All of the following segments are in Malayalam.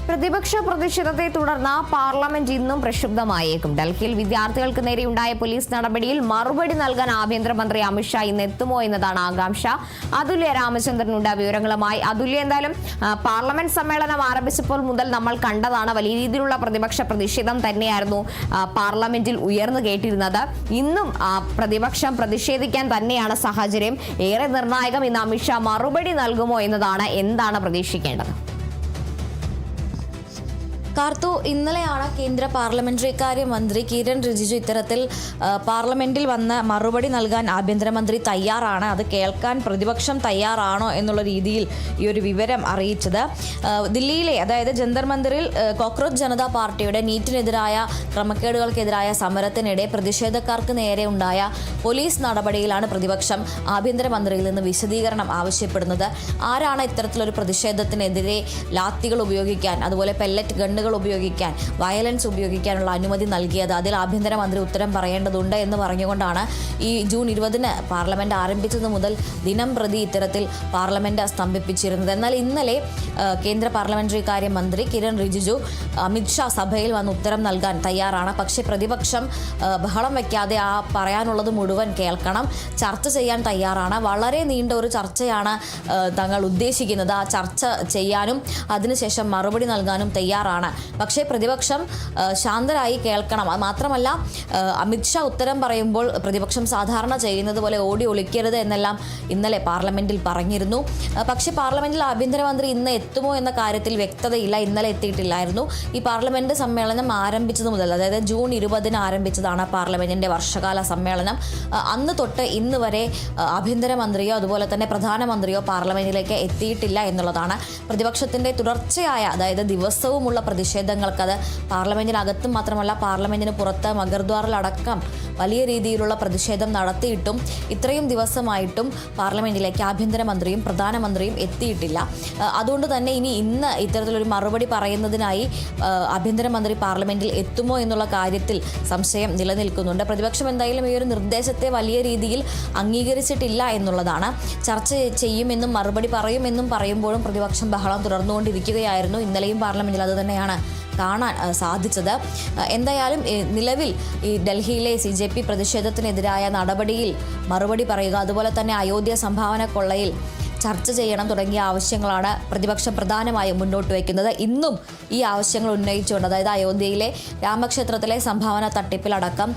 പ്രതിപക്ഷ പ്രതിഷേധത്തെ തുടർന്ന് പാർലമെന്റ് ഇന്നും പ്രക്ഷുബ്ധമായേക്കും. ഡൽഹിയിൽ വിദ്യാർത്ഥികൾക്ക് നേരെയുണ്ടായ പോലീസ് നടപടിയിൽ മറുപടി നൽകാൻ ആഭ്യന്തരമന്ത്രി അമിത്ഷാ ഇന്ന് എത്തുമോ എന്നതാണ് ആകാംക്ഷ. അതുല്യ രാമചന്ദ്രനുണ്ട് വിവരങ്ങളുമായി. അതുല്യ, എന്തായാലും പാർലമെന്റ് സമ്മേളനം ആരംഭിച്ചപ്പോൾ മുതൽ നമ്മൾ കണ്ടതാണ് വലിയ രീതിയിലുള്ള പ്രതിപക്ഷ പ്രതിഷേധം തന്നെയായിരുന്നു പാർലമെന്റിൽ ഉയർന്നു കേട്ടിരുന്നത്. ഇന്നും പ്രതിപക്ഷം പ്രതിഷേധിക്കാൻ തന്നെയാണ് സാഹചര്യം. ഏറെ നിർണായകം, ഇന്ന് അമിത്ഷാ മറുപടി നൽകുമോ എന്നതാണ്. എന്താണ് പ്രതീക്ഷിക്കേണ്ടത്? കാർത്തു, ഇന്നലെയാണ് കേന്ദ്ര പാർലമെന്ററി കാര്യ മന്ത്രി കിരൺ റിജിജു ഇത്തരത്തിൽ പാർലമെന്റിൽ വന്ന് മറുപടി നൽകാൻ ആഭ്യന്തരമന്ത്രി തയ്യാറാണ്, അത് കേൾക്കാൻ പ്രതിപക്ഷം തയ്യാറാണോ എന്നുള്ള രീതിയിൽ ഈ ഒരു വിവരം അറിയിച്ചത്. ദില്ലിയിലെ, അതായത് ജന്തർ മന്ദിറിൽ കോക്രോച്ച് ജനതാ പാർട്ടിയുടെ നീറ്റിനെതിരായ ക്രമക്കേടുകൾക്കെതിരായ സമരത്തിനിടെ പ്രതിഷേധക്കാർക്ക് നേരെ ഉണ്ടായ പോലീസ് നടപടിയിലാണ് പ്രതിപക്ഷം ആഭ്യന്തരമന്ത്രിയിൽ നിന്ന് വിശദീകരണം ആവശ്യപ്പെടുന്നത്. ആരാണ് ഇത്തരത്തിലൊരു പ്രതിഷേധത്തിനെതിരെ ലാത്തികൾ ഉപയോഗിക്കാൻ, അതുപോലെ പെല്ലറ്റ് ഗണ്ണുകൾ ഉപയോഗിക്കാൻ, വയലൻസ് ഉപയോഗിക്കാനുള്ള അനുമതി നൽകിയത്? അതിൽ ആഭ്യന്തരമന്ത്രി ഉത്തരം പറയേണ്ടതുണ്ട് എന്ന് പറഞ്ഞുകൊണ്ടാണ് ഈ ജൂൺ 20 പാർലമെന്റ് ആരംഭിച്ചത് മുതൽ ദിനം പ്രതി ഇത്തരത്തിൽ പാർലമെന്റ് സ്തംഭിപ്പിച്ചിരുന്നത്. എന്നാൽ ഇന്നലെ കേന്ദ്ര പാർലമെന്ററി കാര്യ മന്ത്രി കിരൺ റിജിജു അമിത്ഷാ സഭയിൽ വന്ന് ഉത്തരം നൽകാൻ തയ്യാറാണ്. പക്ഷേ പ്രതിപക്ഷം ബഹളം വയ്ക്കാതെ ആ പറയാനുള്ളത് മുഴുവൻ കേൾക്കണം, ചർച്ച ചെയ്യാൻ തയ്യാറാണ്. വളരെ നീണ്ട ഒരു ചർച്ചയാണ് തങ്ങൾ ഉദ്ദേശിക്കുന്നത്. ആ ചർച്ച ചെയ്യാനും അതിനുശേഷം മറുപടി നൽകാനും തയ്യാറാണ്. പക്ഷേ പ്രതിപക്ഷം ശാന്തരായി കേൾക്കണം. അത് മാത്രമല്ല, അമിത്ഷാ ഉത്തരം പറയുമ്പോൾ പ്രതിപക്ഷം സാധാരണ ചെയ്യുന്നത് പോലെ ഓടി ഒളിക്കരുത് എന്നെല്ലാം ഇന്നലെ പാർലമെന്റിൽ പറഞ്ഞിരുന്നു. പക്ഷേ പാർലമെന്റിൽ ആഭ്യന്തരമന്ത്രി ഇന്ന് എത്തുമോ എന്ന കാര്യത്തിൽ വ്യക്തതയില്ല. ഇന്നലെ എത്തിയിട്ടില്ലായിരുന്നു. ഈ പാർലമെന്റ് സമ്മേളനം ആരംഭിച്ചത് മുതൽ, അതായത് ജൂൺ 20 ആരംഭിച്ചതാണ് പാർലമെന്റിന്റെ വർഷകാല സമ്മേളനം. അന്ന് തൊട്ട് ഇന്ന് വരെ ആഭ്യന്തരമന്ത്രിയോ അതുപോലെ തന്നെ പ്രധാനമന്ത്രിയോ പാർലമെന്റിലേക്ക് എത്തിയിട്ടില്ല എന്നുള്ളതാണ്. പ്രതിപക്ഷത്തിന്റെ തുടർച്ചയായ, അതായത് ദിവസവുമുള്ള പ്രതിഷേധങ്ങൾക്കത് പാർലമെന്റിനകത്തും മാത്രമല്ല പാർലമെന്റിന് പുറത്ത് മഗർദ്വാറിലടക്കം വലിയ രീതിയിലുള്ള പ്രതിഷേധം നടത്തിയിട്ടും ഇത്രയും ദിവസമായിട്ടും പാർലമെന്റിലേക്ക് ആഭ്യന്തരമന്ത്രിയും പ്രധാനമന്ത്രിയും എത്തിയിട്ടില്ല. അതുകൊണ്ട് തന്നെ ഇന്ന് ഇത്തരത്തിലൊരു മറുപടി പറയുന്നതിനായി ആഭ്യന്തരമന്ത്രി പാർലമെന്റിൽ എത്തുമോ എന്നുള്ള കാര്യത്തിൽ സംശയം നിലനിൽക്കുന്നുണ്ട്. പ്രതിപക്ഷം എന്തായാലും ഈ ഒരു നിർദ്ദേശത്തെ വലിയ രീതിയിൽ അംഗീകരിച്ചിട്ടില്ല എന്നുള്ളതാണ്. ചർച്ച ചെയ്യുമെന്നും മറുപടി പറയുമെന്നും പറയുമ്പോഴും പ്രതിപക്ഷം ബഹളം തുടർന്നുകൊണ്ടിരിക്കുകയായിരുന്നു. ഇന്നലെയും പാർലമെന്റിൽ അത് തന്നെയാണ് കാണാൻ സാധിച്ചത്. എന്തായാലും നിലവിൽ ഈ ഡൽഹിയിലെ CJP പ്രതിഷേധത്തിനെതിരായ നടപടിയിൽ മറുപടി പറയുക, അതുപോലെ തന്നെ അയോധ്യ സംഭാവന കൊള്ളയിൽ ചർച്ച ചെയ്യണം തുടങ്ങിയ ആവശ്യങ്ങളാണ് പ്രതിപക്ഷം പ്രധാനമായും മുന്നോട്ട് വയ്ക്കുന്നത്. ഇന്നും ഈ ആവശ്യങ്ങൾ ഉന്നയിച്ചുകൊണ്ട്, അതായത് അയോധ്യയിലെ രാമക്ഷേത്രത്തിലെ സംഭാവന തട്ടിപ്പിലടക്കം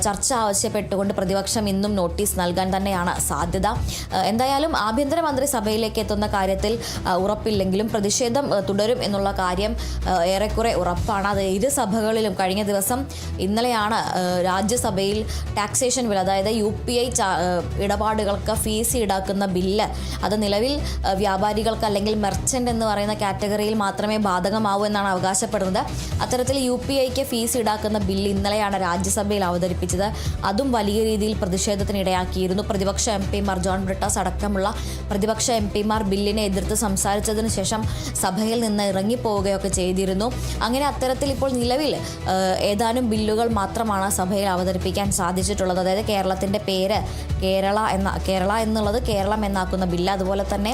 ചർച്ച ആവശ്യപ്പെട്ടുകൊണ്ട് പ്രതിപക്ഷം ഇന്നും നോട്ടീസ് നൽകാൻ തന്നെയാണ് സാധ്യത. എന്തായാലും ആഭ്യന്തരമന്ത്രി സഭയിലേക്ക് എത്തുന്ന കാര്യത്തിൽ ഉറപ്പില്ലെങ്കിലും പ്രതിഷേധം തുടരും എന്നുള്ള കാര്യം ഏറെക്കുറെ ഉറപ്പാണ്. അത് ഇരു സഭകളിലും കഴിഞ്ഞ ദിവസം ഇന്നലെയാണ് രാജ്യസഭയിൽ ടാക്സേഷൻ ബിൽ, അതായത് UPI ഇടപാടുകൾക്ക് ഫീസ് ഈടാക്കുന്ന ബില്ല്, അത് നിലവിൽ വ്യാപാരികൾക്ക് അല്ലെങ്കിൽ മെർച്ചൻ്റ് എന്ന് പറയുന്ന കാറ്റഗറിയിൽ മാത്രമേ ബാധകമാവൂ എന്നാണ് അവകാശപ്പെടുന്നത്. അത്തരത്തിൽ UPIക്ക് ഫീസ് ഈടാക്കുന്ന ബില്ല് ഇന്നലെയാണ് രാജ്യസഭയിൽ അവതരിപ്പിച്ചത്. അതും വലിയ രീതിയിൽ പ്രതിഷേധത്തിനിടയാക്കിയിരുന്നു. പ്രതിപക്ഷ MP മാർ ജോൺ ബ്രിട്ടാസ് അടക്കമുള്ള പ്രതിപക്ഷ MP മാർ ബില്ലിനെ എതിർത്ത് സംസാരിച്ചതിന് ശേഷം സഭയിൽ നിന്ന് ഇറങ്ങിപ്പോവുകയൊക്കെ ചെയ്തിരുന്നു. അങ്ങനെ അത്തരത്തിൽ ഇപ്പോൾ നിലവിൽ ഏതാനും ബില്ലുകൾ മാത്രമാണ് സഭയിൽ അവതരിപ്പിക്കാൻ സാധിച്ചിട്ടുള്ളത്. അതായത് കേരളത്തിൻ്റെ പേര് കേരള എന്നുള്ളത് കേരളം എന്നാക്കുന്ന ബില്ല്, അതുപോലെ തന്നെ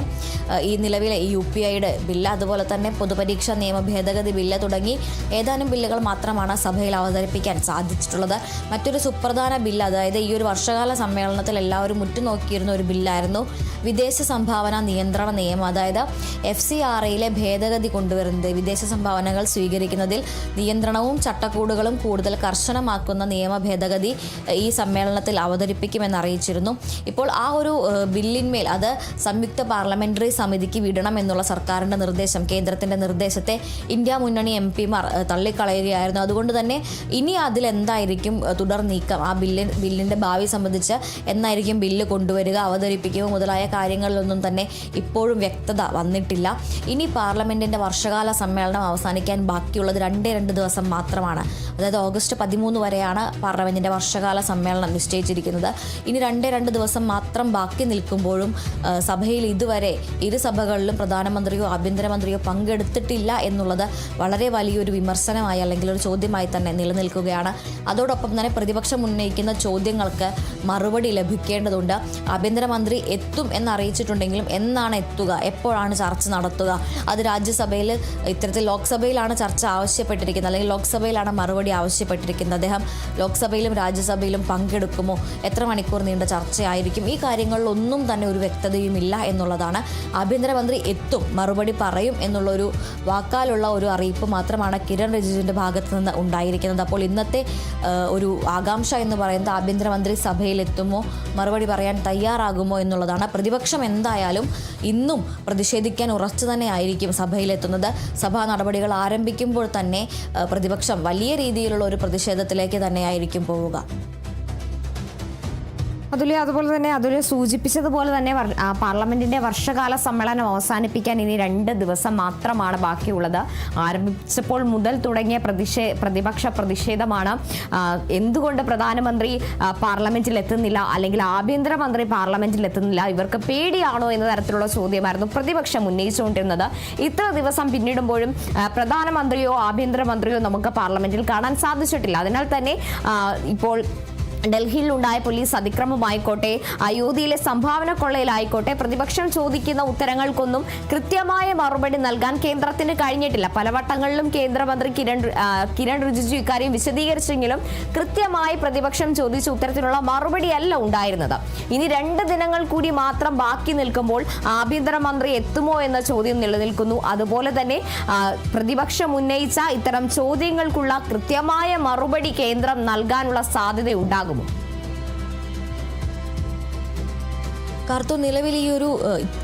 ഈ നിലവിലെ UPIയുടെ ബില്ല്, അതുപോലെ തന്നെ പൊതുപരീക്ഷാ നിയമ ഭേദഗതി ബില്ല് തുടങ്ങി ഏതാനും ബില്ലുകൾ മാത്രമാണ് സഭയിൽ അവതരിപ്പിക്കാൻ സാധിച്ചിട്ടുള്ളത്. മറ്റൊരു സുപ്രധാന ബില്ല്, അതായത് ഈ ഒരു വർഷകാല സമ്മേളനത്തിൽ എല്ലാവരും ഉറ്റുനോക്കിയിരുന്ന ഒരു ബില്ലായിരുന്നു വിദേശ സംഭാവന നിയന്ത്രണ നിയമം. അതായത് FCRAയിലെ ഭേദഗതി കൊണ്ടുവരുന്നത്, വിദേശ സംഭാവനകൾ സ്വീകരിക്കുന്നതിൽ നിയന്ത്രണവും ചട്ടക്കൂടുകളും കൂടുതൽ കർശനമാക്കുന്ന നിയമ ഭേദഗതി ഈ സമ്മേളനത്തിൽ അവതരിപ്പിക്കുമെന്ന് അറിയിച്ചിരുന്നു. ഇപ്പോൾ ആ ഒരു ബില്ലിന്മേൽ അത് സംയുക്ത പാർലമെന്ററി സമിതിക്ക് വിടണം എന്നുള്ള സർക്കാരിൻ്റെ നിർദ്ദേശം, കേന്ദ്രത്തിൻ്റെ നിർദ്ദേശത്തെ ഇന്ത്യ മുന്നണി MP മാർ തള്ളിക്കളയുകയായിരുന്നു. അതുകൊണ്ട് തന്നെ ഇനി അതിലെന്തായിരിക്കും തുടർ നീക്കം, ആ ബില്ലിൻ്റെ ഭാവി സംബന്ധിച്ച് എന്നായിരിക്കും ബില്ല് കൊണ്ടുവരിക, അവതരിപ്പിക്കുക മുതലായ കാര്യങ്ങളിലൊന്നും തന്നെ ഇപ്പോഴും വ്യക്തത വന്നിട്ടില്ല. ഇനി പാർലമെന്റിൻ്റെ വർഷകാല സമ്മേളനം അവസാനിക്കാൻ ബാക്കിയുള്ളത് 2 ദിവസം മാത്രമാണ്. അതായത് ഓഗസ്റ്റ് 13 വരെയാണ് പാർലമെന്റിൻ്റെ വർഷകാല സമ്മേളനം നിശ്ചയിച്ചിരിക്കുന്നത്. ഇനി 2 ദിവസം മാത്രം ബാക്കി നിൽക്കുമ്പോഴും സഭയിൽ നടപടിയിൽ ഇതുവരെ ഇരു സഭകളിലും പ്രധാനമന്ത്രിയോ ആഭ്യന്തരമന്ത്രിയോ പങ്കെടുത്തിട്ടില്ല എന്നുള്ളത് വളരെ വലിയൊരു വിമർശനമായി അല്ലെങ്കിൽ ഒരു ചോദ്യമായി തന്നെ നിലനിൽക്കുകയാണ്. അതോടൊപ്പം തന്നെ പ്രതിപക്ഷം ഉന്നയിക്കുന്ന ചോദ്യങ്ങൾക്ക് മറുപടി ലഭിക്കേണ്ടതുണ്ട്. ആഭ്യന്തരമന്ത്രി എത്തും എന്നറിയിച്ചിട്ടുണ്ടെങ്കിലും എന്നാണ് എത്തുക, എപ്പോഴാണ് ചർച്ച നടത്തുക, അത് രാജ്യസഭയിൽ ഇത്തരത്തിൽ ലോക്സഭയിലാണ് ചർച്ച ആവശ്യപ്പെട്ടിരിക്കുന്നത് അല്ലെങ്കിൽ ലോക്സഭയിലാണ് മറുപടി ആവശ്യപ്പെട്ടിരിക്കുന്നത്. അദ്ദേഹം ലോക്സഭയിലും രാജ്യസഭയിലും പങ്കെടുക്കുമോ, എത്ര മണിക്കൂർ നീണ്ട ചർച്ചയായിരിക്കും, ഈ കാര്യങ്ങളിലൊന്നും തന്നെ ഒരു വ്യക്തതയുമില്ല എന്നുള്ളതാണ്. ആഭ്യന്തരമന്ത്രി എത്തും, മറുപടി പറയും എന്നുള്ളൊരു വാക്കാലുള്ള ഒരു അറിയിപ്പ് മാത്രമാണ് കിരൺ റിജിജുവിൻ്റെ ഭാഗത്ത് നിന്ന് ഉണ്ടായിരിക്കുന്നത്. അപ്പോൾ ഇന്നത്തെ ഒരു ആകാംക്ഷ എന്ന് പറയുന്നത് ആഭ്യന്തരമന്ത്രി സഭയിലെത്തുമോ, മറുപടി പറയാൻ തയ്യാറാകുമോ എന്നുള്ളതാണ്. പ്രതിപക്ഷം എന്തായാലും ഇന്നും പ്രതിഷേധിക്കാൻ ഉറച്ചു തന്നെ ആയിരിക്കും സഭയിലെത്തുന്നത്. സഭാ നടപടികൾ ആരംഭിക്കുമ്പോൾ തന്നെ പ്രതിപക്ഷം വലിയ രീതിയിലുള്ള ഒരു പ്രതിഷേധത്തിലേക്ക് തന്നെയായിരിക്കും പോവുക. അതുപോലെ തന്നെ സൂചിപ്പിച്ചതുപോലെ തന്നെ പാർലമെന്റിന്റെ വർഷകാല സമ്മേളനം അവസാനിപ്പിക്കാൻ ഇനി 2 ദിവസം മാത്രമാണ് ബാക്കിയുള്ളത്. ആരംഭിച്ചപ്പോൾ മുതൽ തുടങ്ങിയ പ്രതിപക്ഷ പ്രതിഷേധമാണ്. എന്തുകൊണ്ട് പ്രധാനമന്ത്രി പാർലമെന്റിൽ എത്തുന്നില്ല, അല്ലെങ്കിൽ ആഭ്യന്തരമന്ത്രി പാർലമെന്റിൽ എത്തുന്നില്ല, ഇവർക്ക് പേടിയാണോ എന്ന തരത്തിലുള്ള ചോദ്യമായിരുന്നു പ്രതിപക്ഷം ഉന്നയിച്ചുകൊണ്ടിരുന്നത്. ഇത്ര ദിവസം പിന്നിടുമ്പോഴും പ്രധാനമന്ത്രിയോ ആഭ്യന്തരമന്ത്രിയോ നമുക്ക് പാർലമെന്റിൽ കാണാൻ സാധിച്ചിട്ടില്ല. അതിനാൽ തന്നെ ഇപ്പോൾ ഡൽഹിയിലുണ്ടായ പോലീസ് അതിക്രമമായിക്കോട്ടെ, അയോധ്യയിലെ സംഭാവന കൊള്ളയിലായിക്കോട്ടെ, പ്രതിപക്ഷം ചോദിക്കുന്ന ഉത്തരങ്ങൾക്കൊന്നും കൃത്യമായ മറുപടി നൽകാൻ കേന്ദ്രത്തിന് കഴിഞ്ഞിട്ടില്ല. പലവട്ടങ്ങളിലും കേന്ദ്രമന്ത്രി കിരൺ റിജിജു ഇക്കാര്യം വിശദീകരിച്ചെങ്കിലും കൃത്യമായി പ്രതിപക്ഷം ചോദിച്ച ഉത്തരത്തിനുള്ള മറുപടിയല്ല ഉണ്ടായിരുന്നത്. ഇനി 2 ദിനങ്ങൾ കൂടി മാത്രം ബാക്കി നിൽക്കുമ്പോൾ ആഭ്യന്തരമന്ത്രി എത്തുമോ എന്ന ചോദ്യം നിലനിൽക്കുന്നു. അതുപോലെ തന്നെ പ്രതിപക്ഷം ഉന്നയിച്ച ഇത്തരം ചോദ്യങ്ങൾക്കുള്ള കൃത്യമായ മറുപടി കേന്ദ്രം നൽകാനുള്ള സാധ്യതയുണ്ടാകും. കാർത്തു, നിലവിൽ ഈ ഒരു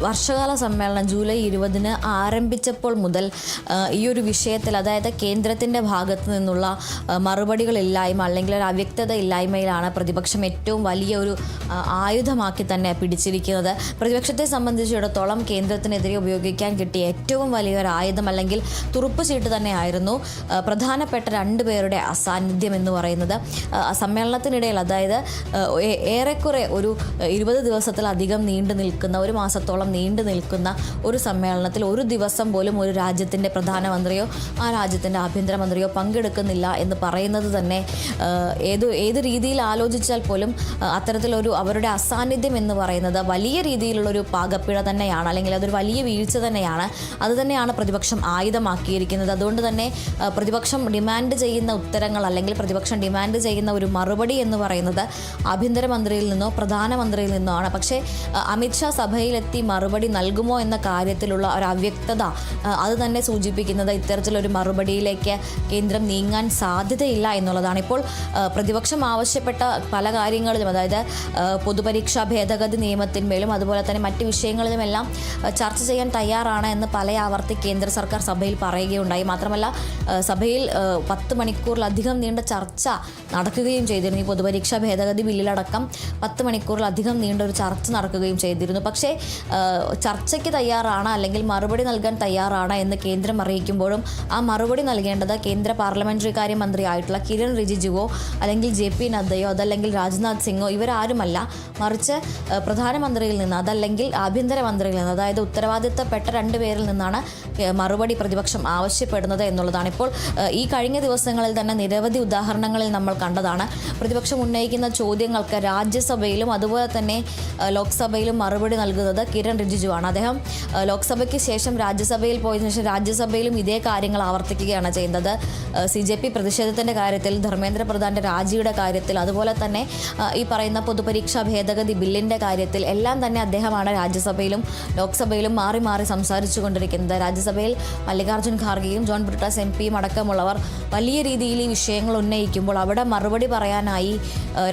വർഷകാല സമ്മേളനം ജൂലൈ 20 ആരംഭിച്ചപ്പോൾ മുതൽ ഈ ഒരു വിഷയത്തിൽ, അതായത് കേന്ദ്രത്തിൻ്റെ ഭാഗത്ത് നിന്നുള്ള മറുപടികളില്ലായ്മ അല്ലെങ്കിൽ ഒരു അവ്യക്തത ഇല്ലായ്മയിലാണ് പ്രതിപക്ഷം ഏറ്റവും വലിയ ഒരു ആയുധമാക്കി തന്നെ പിടിച്ചിരിക്കുന്നത്. പ്രതിപക്ഷത്തെ സംബന്ധിച്ചിടത്തോളം കേന്ദ്രത്തിനെതിരെ ഉപയോഗിക്കാൻ കിട്ടിയ ഏറ്റവും വലിയൊരു ആയുധം അല്ലെങ്കിൽ തുറുപ്പ് ചീട്ട് തന്നെയായിരുന്നു പ്രധാനപ്പെട്ട 2 പേരുടെ അസാന്നിധ്യം എന്ന് പറയുന്നത്. സമ്മേളനത്തിനിടയിൽ, അതായത് ഏറെക്കുറെ ഒരു 20 ദിവസത്തിലധികം നീണ്ടു നിൽക്കുന്ന, 1 മാസത്തോളം നീണ്ടു നിൽക്കുന്ന ഒരു സമ്മേളനത്തിൽ ഒരു ദിവസം പോലും ഒരു രാജ്യത്തിൻ്റെ പ്രധാനമന്ത്രിയോ ആ രാജ്യത്തിൻ്റെ ആഭ്യന്തരമന്ത്രിയോ പങ്കെടുക്കുന്നില്ല എന്ന് പറയുന്നത് തന്നെ ഏത് രീതിയിൽ ആലോചിച്ചാൽ പോലും അത്തരത്തിലൊരു അവരുടെ അസാന്നിധ്യം എന്ന് പറയുന്നത് വലിയ രീതിയിലുള്ളൊരു പാകപ്പിഴ തന്നെയാണ്, അല്ലെങ്കിൽ അതൊരു വലിയ വീഴ്ച തന്നെയാണ്. അത് തന്നെയാണ് പ്രതിപക്ഷം ആയുധമാക്കിയിരിക്കുന്നത്. അതുകൊണ്ട് തന്നെ പ്രതിപക്ഷം ഡിമാൻഡ് ചെയ്യുന്ന ഉത്തരങ്ങൾ അല്ലെങ്കിൽ പ്രതിപക്ഷം ഡിമാൻഡ് ചെയ്യുന്ന ഒരു മറുപടി എന്ന് പറയുന്നത് ആഭ്യന്തരമന്ത്രിയിൽ നിന്നോ പ്രധാനമന്ത്രിയിൽ നിന്നോ ആണ്. പക്ഷേ അമിത്ഷാ സഭയിലെത്തി മറുപടി നൽകുമോ എന്ന കാര്യത്തിലുള്ള ഒരു അവ്യക്തത അത് തന്നെ സൂചിപ്പിക്കുന്നത് ഇത്തരത്തിലൊരു മറുപടിയിലേക്ക് കേന്ദ്രം നീങ്ങാൻ സാധ്യതയില്ല എന്നുള്ളതാണ്. ഇപ്പോൾ പ്രതിപക്ഷം ആവശ്യപ്പെട്ട പല കാര്യങ്ങളിലും, അതായത് പൊതുപരീക്ഷാ ഭേദഗതി നിയമത്തിന്മേലും അതുപോലെ തന്നെ മറ്റ് വിഷയങ്ങളിലുമെല്ലാം ചർച്ച ചെയ്യാൻ തയ്യാറാണ് എന്ന് പല ആവർത്തി കേന്ദ്ര സർക്കാർ സഭയിൽ പറയുകയുണ്ടായി. മാത്രമല്ല സഭയിൽ 10 മണിക്കൂറിലധികം നീണ്ട ചർച്ച നടക്കുകയും ചെയ്തിരുന്നു. ഈ പൊതുപരീക്ഷാ ഭേദഗതി ബില്ലിലടക്കം 10 മണിക്കൂറിലധികം നീണ്ട ഒരു ചർച്ച നടക്കുകയും ചെയ്തിരുന്നു. പക്ഷേ ചർച്ചയ്ക്ക് തയ്യാറാണ് അല്ലെങ്കിൽ മറുപടി നൽകാൻ തയ്യാറാണ് എന്ന് കേന്ദ്രം അറിയിക്കുമ്പോഴും ആ മറുപടി നൽകേണ്ടത് കേന്ദ്ര പാർലമെന്ററി കാര്യ മന്ത്രിയായിട്ടുള്ള കിരൺ റിജിജുവോ അല്ലെങ്കിൽ JP നദ്ദയോ അതല്ലെങ്കിൽ രാജ്നാഥ് സിംഗോ ഇവരാരുമല്ല, മറിച്ച് പ്രധാനമന്ത്രിയിൽ നിന്ന് അതല്ലെങ്കിൽ ആഭ്യന്തരമന്ത്രിയിൽ നിന്ന്, അതായത് ഉത്തരവാദിത്തപ്പെട്ട 2 പേരിൽ നിന്നാണ് മറുപടി പ്രതിപക്ഷം ആവശ്യപ്പെടുന്നത് എന്നുള്ളതാണ്. ഇപ്പോൾ ഈ കഴിഞ്ഞ ദിവസങ്ങളിൽ തന്നെ നിരവധി ഉദാഹരണങ്ങളിൽ നമ്മൾ കണ്ടതാണ്. പ്രതിപക്ഷം ഉന്നയിക്കുന്ന ചോദ്യങ്ങൾക്ക് രാജ്യസഭയിലും അതുപോലെ തന്നെ ലോക്സഭയിലും മറുപടി നൽകുന്നത് കിരൺ റിജിജുവാണ്. അദ്ദേഹം ലോക്സഭയ്ക്ക് ശേഷം രാജ്യസഭയിൽ പോയതിനു ശേഷം രാജ്യസഭയിലും ഇതേ കാര്യങ്ങൾ ആവർത്തിക്കുകയാണ് ചെയ്യുന്നത്. CJP പ്രതിഷേധത്തിൻ്റെ കാര്യത്തിൽ, ധർമ്മേന്ദ്ര പ്രധാൻ്റെ രാജിയുടെ കാര്യത്തിൽ, അതുപോലെ തന്നെ ഈ പറയുന്ന പൊതുപരീക്ഷാ ഭേദഗതി ബില്ലിൻ്റെ കാര്യത്തിൽ എല്ലാം തന്നെ അദ്ദേഹമാണ് രാജ്യസഭയിലും ലോക്സഭയിലും മാറി മാറി സംസാരിച്ചു കൊണ്ടിരിക്കുന്നത്. രാജ്യസഭയിൽ മല്ലികാർജ്ജുൻ ഖാർഗെയും ജോൺ ബ്രിട്ടാസ് MP അടക്കമുള്ളവർ വലിയ രീതിയിൽ ഈ വിഷയങ്ങൾ ഉന്നയിക്കുമ്പോൾ അവിടെ മറുപടി പറയാനായി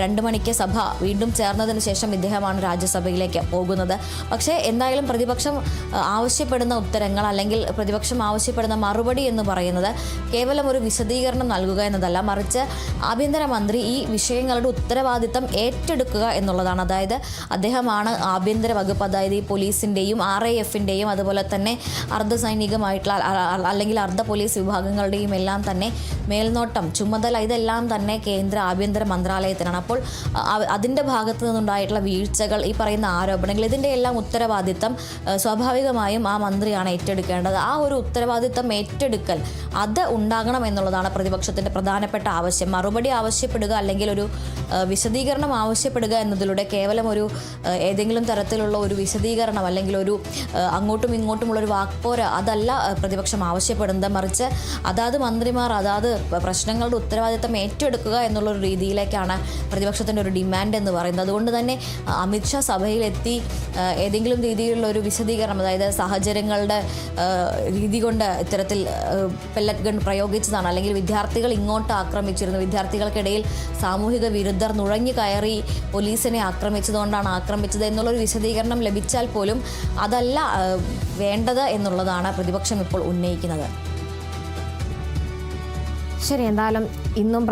2 മണിക്ക് സഭ വീണ്ടും ചേർന്നതിന് ശേഷം ഇദ്ദേഹമാണ് രാജ്യസഭയിലേക്ക് പോകുന്നത്. പക്ഷേ എന്തായാലും പ്രതിപക്ഷം ആവശ്യപ്പെടുന്ന ഉത്തരങ്ങൾ അല്ലെങ്കിൽ പ്രതിപക്ഷം ആവശ്യപ്പെടുന്ന മറുപടി എന്ന് പറയുന്നത് കേവലം ഒരു വിശദീകരണം നൽകുക എന്നതല്ല, മറിച്ച് ആഭ്യന്തരമന്ത്രി ഈ വിഷയങ്ങളുടെ ഉത്തരവാദിത്തം ഏറ്റെടുക്കുക എന്നുള്ളതാണ്. അതായത് അദ്ദേഹമാണ് ആഭ്യന്തര വകുപ്പ്, അതായത് ഈ പോലീസിൻ്റെയും RAF-ൻ്റെയും അതുപോലെ തന്നെ അർദ്ധസൈനികമായിട്ടുള്ള അല്ലെങ്കിൽ അർദ്ധ പോലീസ് വിഭാഗങ്ങളുടെയും എല്ലാം തന്നെ മേൽനോട്ടം, ചുമതല ഇതെല്ലാം തന്നെ കേന്ദ്ര ആഭ്യന്തര മന്ത്രാലയത്തിനാണ്. അപ്പോൾ അതിൻ്റെ ഭാഗത്തു നിന്നുണ്ടായിട്ടുള്ള വീഴ്ചകൾ, ഈ പറയുന്ന ഉന്നയിക്കുന്ന ആരോപണങ്ങൾ, ഇതിൻ്റെ എല്ലാം ഉത്തരവാദിത്തം സ്വാഭാവികമായും ആ മന്ത്രിയാണ് ഏറ്റെടുക്കേണ്ടത്. ആ ഒരു ഉത്തരവാദിത്തം ഏറ്റെടുക്കൽ അത് ഉണ്ടാകണം എന്നുള്ളതാണ് പ്രതിപക്ഷത്തിൻ്റെ പ്രധാനപ്പെട്ട ആവശ്യം. മറുപടി ആവശ്യപ്പെടുക അല്ലെങ്കിൽ ഒരു വിശദീകരണം ആവശ്യപ്പെടുക എന്നതിലൂടെ കേവലം ഒരു ഏതെങ്കിലും തരത്തിലുള്ള ഒരു വിശദീകരണം അല്ലെങ്കിൽ ഒരു അങ്ങോട്ടും ഇങ്ങോട്ടുമുള്ളൊരു വാക്പോര അതല്ല പ്രതിപക്ഷം ആവശ്യപ്പെടുന്നത്. മറിച്ച് അതാത് മന്ത്രിമാർ അതാത് പ്രശ്നങ്ങളുടെ ഉത്തരവാദിത്തം ഏറ്റെടുക്കുക എന്നുള്ളൊരു രീതിയിലേക്കാണ് പ്രതിപക്ഷത്തിൻ്റെ ഒരു ഡിമാൻഡ് എന്ന് പറയുന്നത്. അതുകൊണ്ട് തന്നെ അമിത്ഷാ സഭയിലെത്തി ഏതെങ്കിലും രീതിയിലുള്ള ഒരു വിശദീകരണം, അതായത് സാഹചര്യങ്ങളുടെ രീതി കൊണ്ട് ഇത്തരത്തിൽ പെല്ലറ്റ് ഗൺ പ്രയോഗിച്ചതാണ്, അല്ലെങ്കിൽ വിദ്യാർത്ഥികൾ ഇങ്ങോട്ട് ആക്രമിച്ചിരുന്നു, വിദ്യാർത്ഥികൾക്കിടയിൽ സാമൂഹിക വിരുദ്ധർ നുഴഞ്ഞു കയറി പോലീസിനെ ആക്രമിച്ചതുകൊണ്ടാണ് ആക്രമിച്ചത് എന്നുള്ളൊരു വിശദീകരണം ലഭിച്ചാൽ പോലും അതല്ല വേണ്ടത് എന്നുള്ളതാണ് പ്രതിപക്ഷം ഇപ്പോൾ ഉന്നയിക്കുന്നത്. ശരി, എന്തായാലും ഇന്നും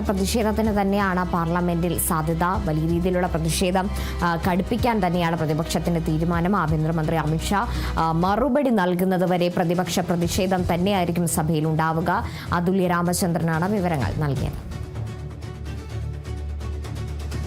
പ്രതിഷേധത്തിന് തന്നെയാണ് പാർലമെന്റിൽ സാധ്യത. വലിയ രീതിയിലുള്ള പ്രതിഷേധം കടുപ്പിക്കാൻ തന്നെയാണ് പ്രതിപക്ഷത്തിന്റെ തീരുമാനം. ആഭ്യന്തരമന്ത്രി അമിത്ഷാ മറുപടി നൽകുന്നത് വരെ പ്രതിഷേധം തന്നെയായിരിക്കും സഭയിൽ ഉണ്ടാവുക. അതുല്യ രാമചന്ദ്രനാണ് വിവരങ്ങൾ നൽകിയത്.